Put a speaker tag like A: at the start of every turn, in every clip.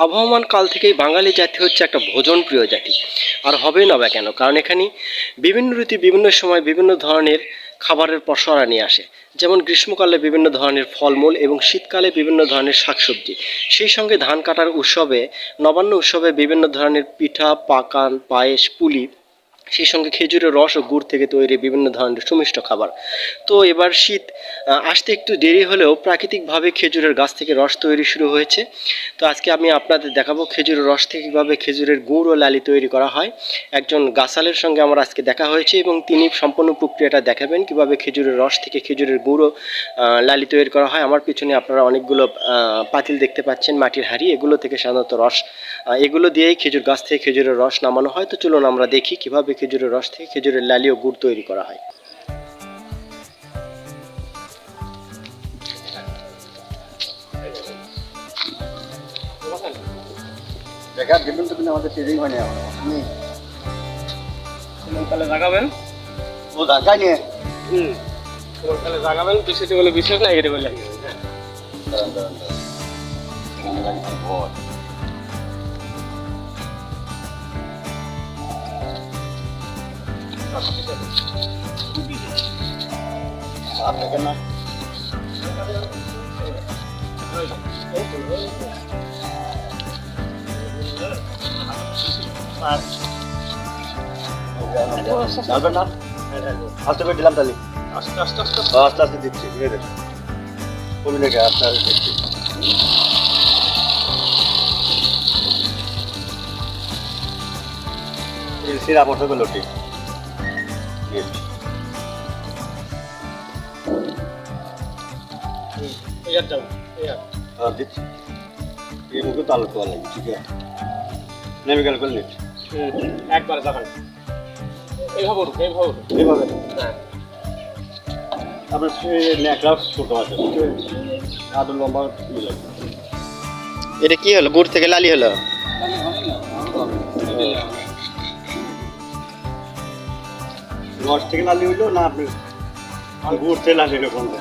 A: আবহমান কাল থেকেই বাঙালি জাতি হচ্ছে একটা ভোজনপ্রিয় জাতি। আর হবে না বা কেন? কারণ এখানে বিভিন্ন ঋতু বিভিন্ন সময় বিভিন্ন ধরনের খাবারের পসরা নিয়ে আসে। যেমন গ্রীষ্মকালে বিভিন্ন ধরনের ফলমূল এবং শীতকালে বিভিন্ন ধরনের শাকসবজি। সেই সঙ্গে ধান কাটার উৎসবে, নবান্ন উৎসবে বিভিন্ন ধরনের পিঠা, পাকান, পায়েস, পুলি, সেই সঙ্গে খেজুরের রস ও গুড় থেকে তৈরি বিভিন্ন ধরনের সুমিষ্ট খাবার। তো এবার শীত আসতে একটু দেরি হলেও প্রাকৃতিকভাবে খেজুরের গাছ থেকে রস তৈরি শুরু হয়েছে। তো আজকে আমি আপনাদের দেখাবো খেজুরের রস থেকে কীভাবে খেজুরের গুড় ও লালি তৈরি করা হয়। একজন গাছালের সঙ্গে আমার আজকে দেখা হয়েছে এবং তিনি সম্পূর্ণ প্রক্রিয়াটা দেখাবেন কীভাবে খেজুরের রস থেকে খেজুরের গুড় ও লালি তৈরি করা হয়। আমার পিছনে আপনারা অনেকগুলো পাতিল দেখতে পাচ্ছেন, মাটির হাঁড়ি, এগুলো থেকে সাধারণত রস, এগুলো দিয়েই খেজুর গাছ থেকে খেজুরের রস নামানো হয়। তো চলুন আমরা দেখি কীভাবে খেজুরের রস থেকে খেজুরের লালি ও গুড় তৈরি করা হয়।
B: দেখার দেখুন তো, কিন্তু আমাদের ট্রেনিং হয় না আপনি
C: তাহলে জাগাবেন
B: ও ঢাকায় নিয়ে
C: তাহলে জাগাবেন বিষয়টি বলে বিশেষ না এটি বলে
B: আপনাকে না যাবেন না, আস্তে করে দিলাম তাহলে
C: আস্তে আস্তে আস্তে
B: আস্তে আস্তে দিচ্ছি, ঠিক আছে কবি লেগে আস্তে আস্তে দিচ্ছি। সিরা পড়তে গেল ঠিক দিচ্ছি, এই মুখে তো আলু তো লাগে, ঠিক আছে নেমে গেল করলে
C: একবার জাগান এইভাবে
B: এইভাবে আপনার ন্যাকড়া ছোটো আছে, আদর লম্বা লাগে।
A: এটা কি হলো? গুড় থেকে লালি হলো?
B: রস থেকে লালি হইলো না আপনি গুড় থেকে লালি হইলো কোনটা?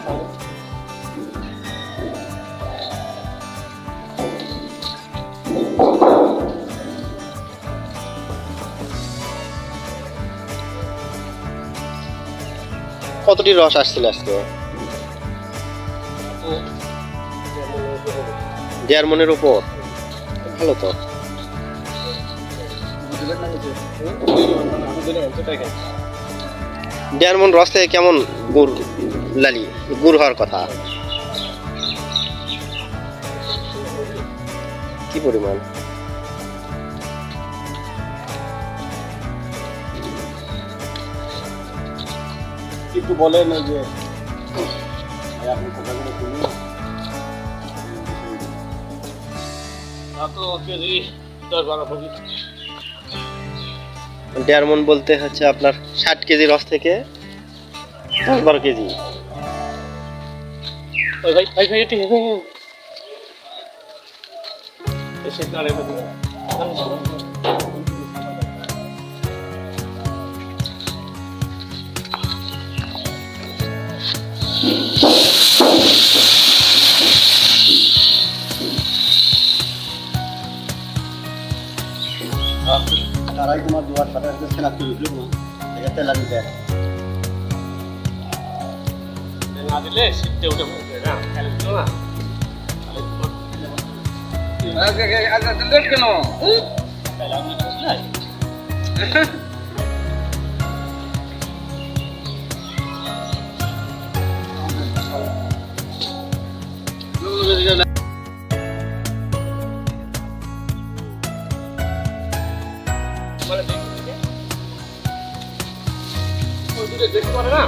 A: কতটি রস আসছিল আজকে? 1.5 মনের উপর। ভালো তো। 1.5 মন রস থেকে কেমন গুড় লালি গুড় হওয়ার কথা? কি পরিমাণ?
B: একটু বলেন যে আপনি কথাগুলো শুনুন।
C: তো কেজি 10-12 কেজি।
A: 1.5 মন বলতে হচ্ছে আপনার 60 কেজি রস থেকে 10-12 কেজি।
C: ওই ভাই ভাই ভাই এটি এসে কারে বলি
B: তারাই তোমার দুয়ার সাথে সাথে সেনা তুলে উঠলো না, এটাতে লাগি দেয়
C: না দিলে শীতে উঠে পড়বে না, খেলে দিল না লেট কেন দেখতে পারে না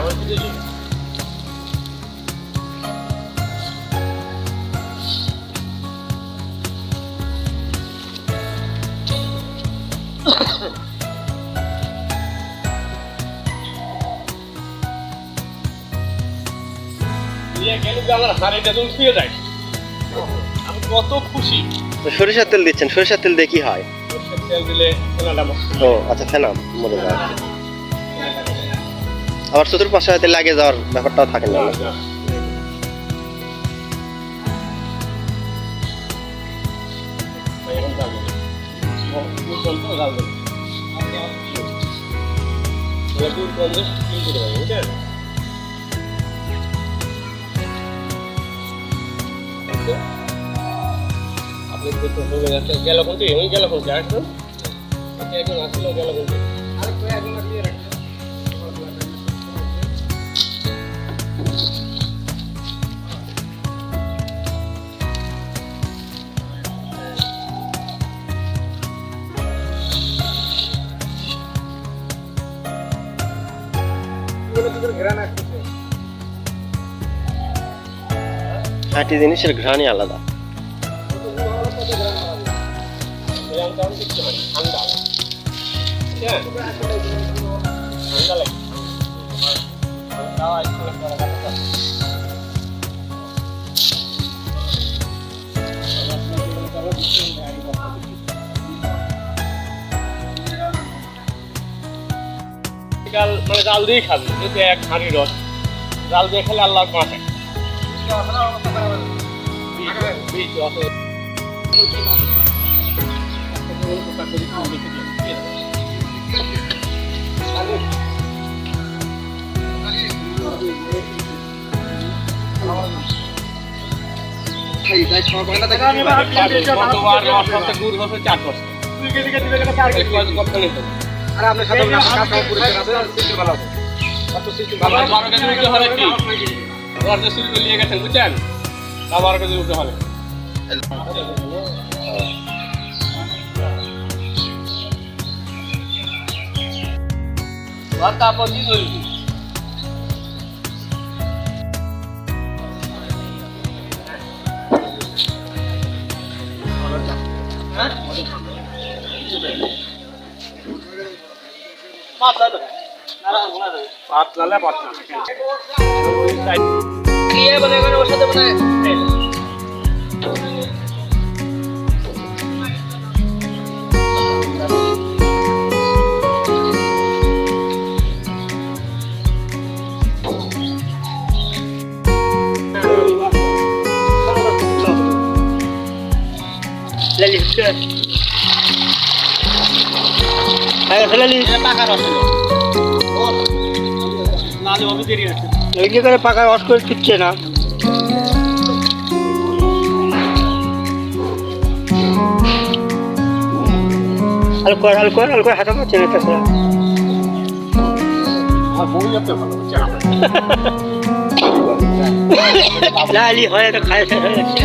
C: আমার হাড়িটা তুমি শুয়ে যায়, আমি কত খুশি।
A: সরিষার তেল দিচ্ছেন? সরিষার তেল দিয়ে কি হয়?
C: সরষের তেল দিলে ফেনাটা
A: ও আচ্ছা, ফেনা মরে যায়। আবার চতুর্পাশে হয়তো লাগে যাওয়ার ব্যাপারটাও থাকে না।
C: দুধ কম তো জাল দেবে দুধ কম দিয়ে কিন্তু দেবে বুঝছেন আপনি তো গেল কোনটি ওই গেল কোনটি আসুন একজন আসছিল গেল কোনটি
A: খাঁটি জিনিসের ঘ্রাণই আলাদা।
C: ঠান্ডা ঠান্ডা লাগে মানে জাল দিয়ে খাবি যদি এক হাঁড়ি রস জাল দিয়ে খেলে আল্লাহ পাঁচ বুঝছেন আবার কাছে উঠতে হবে তারপর কি করবি
B: পাকা রস করে দিচ্ছে না হালকা হাতা পাচ্ছে না তাছাড়া লালি হয় এটা খায় শেষ হয়ে যাচ্ছে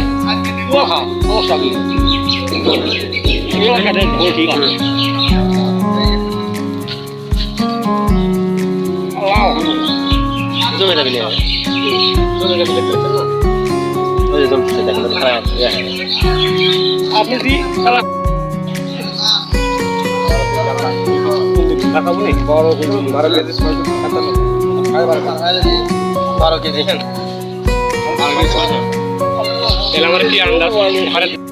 A: জমে যাবে না
C: আপনি দি
A: বড় কেজি 12 কেজি
C: এলাম আর কি আন্দাজ